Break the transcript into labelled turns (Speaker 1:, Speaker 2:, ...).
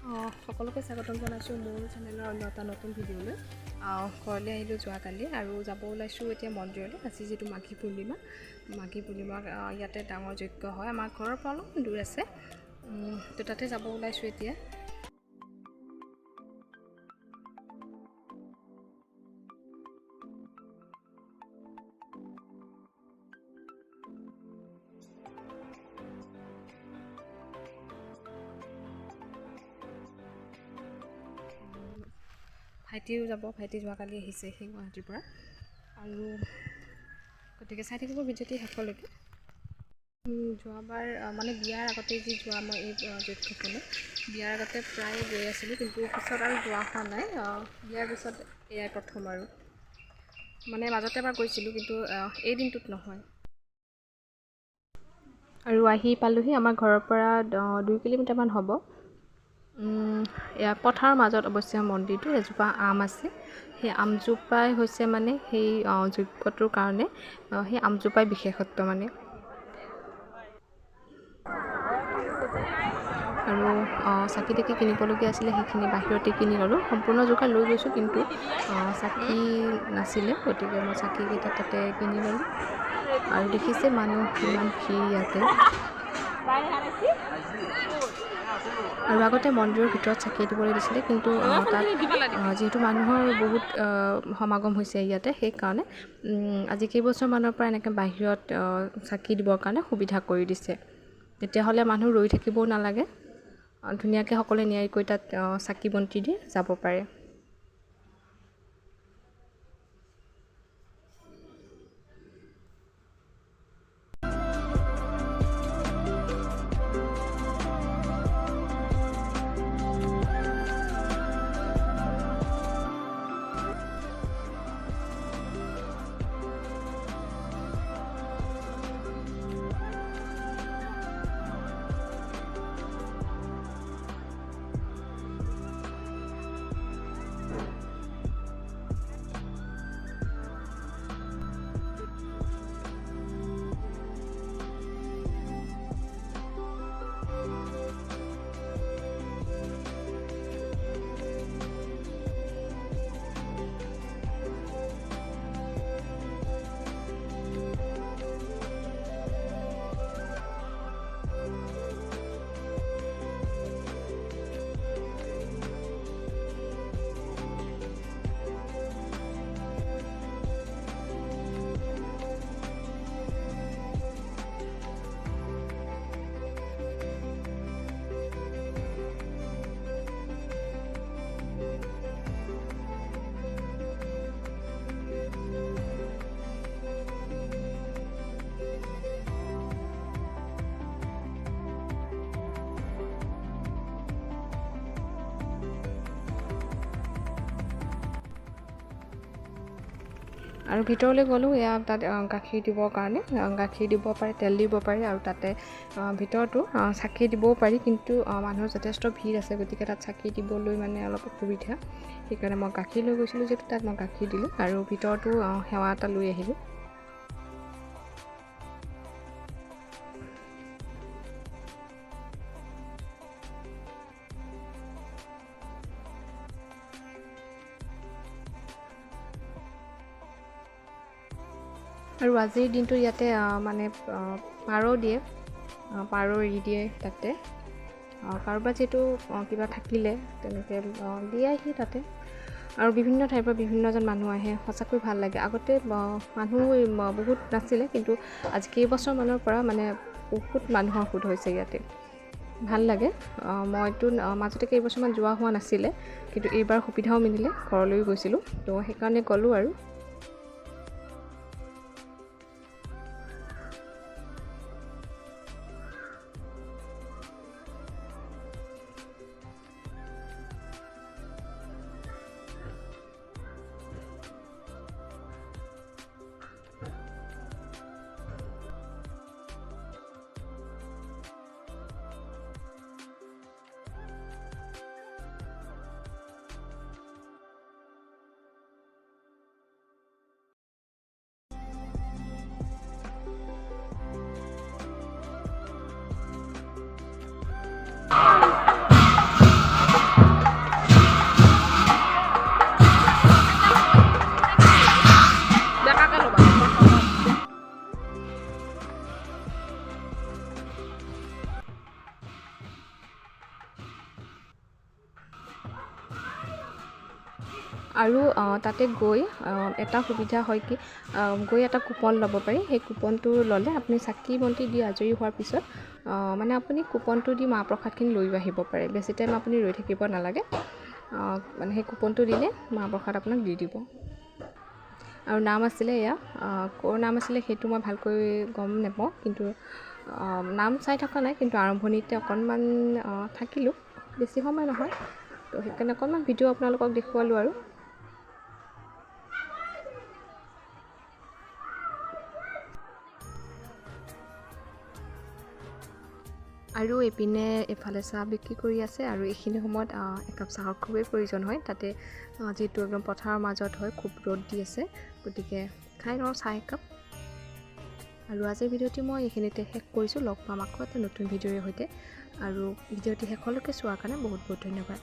Speaker 1: সকলোকে স্বাগতম জনাইছোঁ মোৰ চেনেলৰ অন্য এটা নতুন ভিডিঅ'লৈ। ঘৰলৈ আহিলোঁ যোৱাকালি আৰু যাব ওলাইছোঁ এতিয়া মন্দিৰলৈ। আজি যিটো মাঘী পূৰ্ণিমা ইয়াতে ডাঙৰ যজ্ঞ হয়, আমাৰ ঘৰৰ পৰা অলপ দূৰ আছে, তো তাতে যাব ওলাইছোঁ এতিয়া। ভাইটিও যাব, ভাইটি যোৱাকালি আহিছে সেই গুৱাহাটীৰ পৰা, আৰু গতিকে চাই থাকিব ভিডিঅ'টি শেষলৈকে। যোৱাবাৰ মানে বিয়াৰ আগতে যি যোৱা মই এই যজ্ঞখনত বিয়াৰ আগতে প্ৰায় গৈ আছিলোঁ, কিন্তু পিছত আৰু যোৱা হোৱা নাই। বিয়াৰ পিছত এয়াই প্ৰথম, আৰু মানে মাজতে এবাৰ গৈছিলোঁ, কিন্তু এই দিনটোত নহয়। আৰু আহি পালোহি, আমাৰ ঘৰৰ পৰা 2 কিলোমিটাৰমান হ'ব। এয়া পথাৰৰ মাজত অৱশ্যে মন্দিৰটো, এজোপা আম আছে, সেই আমজোপাই হৈছে মানে সেই যজ্ঞটোৰ কাৰণে সেই আমজোপাই বিশেষত্ব মানে। আৰু চাকি তাকি কিনিবলগীয়া আছিলে, সেইখিনি বাহিৰতে কিনি ল'লোঁ। সম্পূৰ্ণ যোগাৰ লৈ গৈছোঁ, কিন্তু চাকি নাছিলে, গতিকে মই চাকিকেইটা তাতে কিনি ল'লোঁ। আৰু দেখিছে মানুহ কিমান ভিৰ ইয়াতে। আৰু আগতে মন্দিৰৰ ভিতৰত চাকি দিবলৈ দিছিলে, কিন্তু তাত যিহেতু মানুহৰ বহুত সমাগম হৈছে ইয়াতে, সেইকাৰণে আজি কেইবছৰমানৰ পৰা এনেকৈ বাহিৰত চাকি দিবৰ কাৰণে সুবিধা কৰি দিছে। তেতিয়াহ'লে মানুহ ৰৈ থাকিবও নালাগে, ধুনীয়াকৈ সকলোৱে নিয়াৰিকৈ তাত চাকি বন্তি দি যাব পাৰে। আৰু ভিতৰলৈ গ'লোঁ, এয়া তাত গাখীৰ দিবৰ কাৰণে, গাখীৰ দিব পাৰে, তেল দিব পাৰে, আৰু তাতে ভিতৰতো চাকি দিবও পাৰি, কিন্তু মানুহৰ যথেষ্ট ভিৰ আছে, গতিকে তাত চাকি দিবলৈ মানে অলপ অসুবিধা। সেইকাৰণে মই গাখীৰ লৈ গৈছিলোঁ, যিহেতু তাত মই গাখীৰ দিলোঁ, আৰু ভিতৰতো সেৱা এটা লৈ আহিলোঁ। আৰু আজিৰ দিনটো ইয়াতে মানে পাৰ দিয়ে, পাৰ এৰি দিয়ে তাতে। কাৰোবাৰ যিহেতু কিবা থাকিলে তেনেকৈ দিয়েহি তাতে, আৰু বিভিন্ন ঠাইৰ পৰা বিভিন্নজন মানুহ আহে, সঁচাকৈ ভাল লাগে। আগতে মানুহ বহুত নাছিলে, কিন্তু আজি কেইবছৰমানৰ পৰা মানে বহুত মানুহৰ সোঁত হৈছে ইয়াতে, ভাল লাগে। মইতো মাজতে কেইবছৰমান যোৱা হোৱা নাছিলে, কিন্তু এইবাৰ সুবিধাও মিলিলে, ঘৰলৈও গৈছিলোঁ, তো সেইকাৰণে গ'লোঁ। আৰু আৰু তাতে গৈ এটা সুবিধা হয় কি গৈ এটা কুপন ল'ব পাৰি। সেই কুপনটো ল'লে আপুনি চাকি বন্তি দি আজৰি হোৱাৰ পিছত মানে আপুনি কুপনটো দি মাহ প্ৰসাদখিনি লৈ আহিব পাৰে। বেছি টাইম আপুনি ৰৈ থাকিব নালাগে। মানে সেই কুপনটো দিলে মাহ প্ৰসাদ আপোনাক দি দিব। আৰু নাম আছিলে এয়া ক'ৰ নাম আছিলে সেইটো মই ভালকৈ গম নাপাওঁ, কিন্তু নাম চাই থকা নাই, কিন্তু আৰম্ভণিতে অকণমান থাকিলোঁ, বেছি সময় নহয়। তো সেইকাৰণে অকণমান ভিডিঅ' আপোনালোকক দেখুৱালোঁ আৰু। আৰু এইপিনে এফালে চাহ বিক্ৰী কৰি আছে, আৰু এইখিনি সময়ত একাপ চাহৰ খুবেই প্ৰয়োজন হয়। তাতে যিহেতু একদম পথাৰৰ মাজত হয়, খুব ৰ'দ দি আছে, গতিকে খাই লওঁ চাহ একাপ। আৰু আজিৰ ভিডিঅ'টি মই এইখিনিতে শেষ কৰিছোঁ। লগ পাম আকৌ এটা নতুন ভিডিঅ'ৰ সৈতে। আৰু ভিডিঅ'টি শেষলৈকে চোৱাৰ কাৰণে বহুত বহুত ধন্যবাদ।